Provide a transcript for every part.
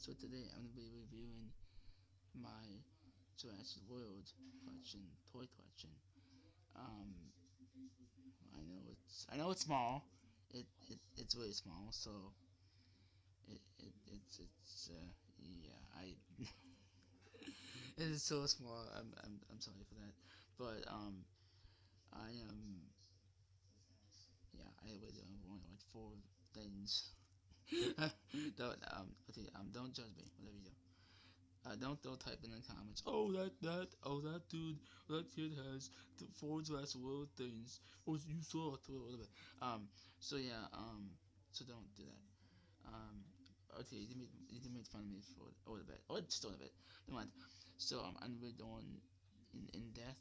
So today I'm gonna be reviewing my Jurassic World collection, toy collection. Um, I know it's small. It's really small. So it's yeah it is so small. I'm sorry for that. But I yeah I really only like four things. don't okay don't judge me. Whatever you do. Don't type in the comments. Oh that dude, that kid has the four Jurassic World things. Oh, you saw it a little bit. So yeah. So don't do that. Okay, you can make fun of me for a little bit, or just a little bit. Never mind. So I'm really going in depth,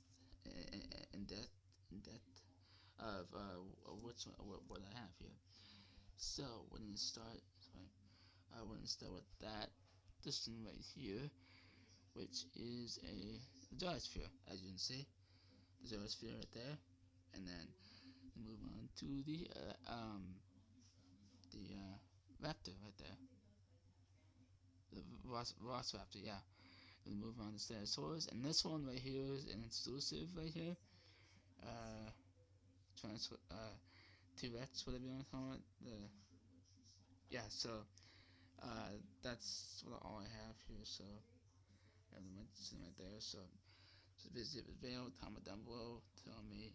in depth, in depth of what I have here. So we're gonna start. Sorry, we're gonna start with this thing right here, which is a gyrosphere, as you can see, the gyrosphere right there, and then move on to the raptor right there, the Velociraptor, yeah. We move on to Stegosaurus, and this one right here is an exclusive right here. Uh, T-Rex, whatever you want to call it. Yeah, so that's all I have here. So I have the right there. So visit the video, comment down below, tell me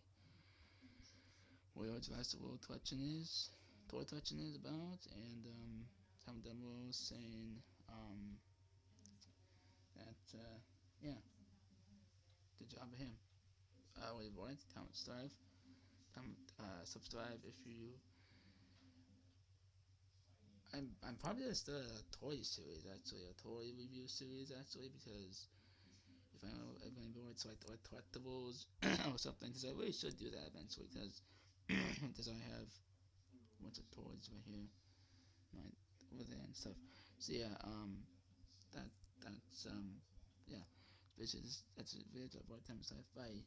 what your Jurassic World collection is, toy collection is about, and comment down below saying that yeah, good job of him. Leave a like, comment, subscribe if you. I'm probably gonna start a toy series actually, a toy review series actually, because if I'm going to like collectibles or something, because I really should do that eventually, because because I have a bunch of toys right here, right over there and stuff. So yeah, that that's yeah. Basically, that's it. Video. Time. Bye.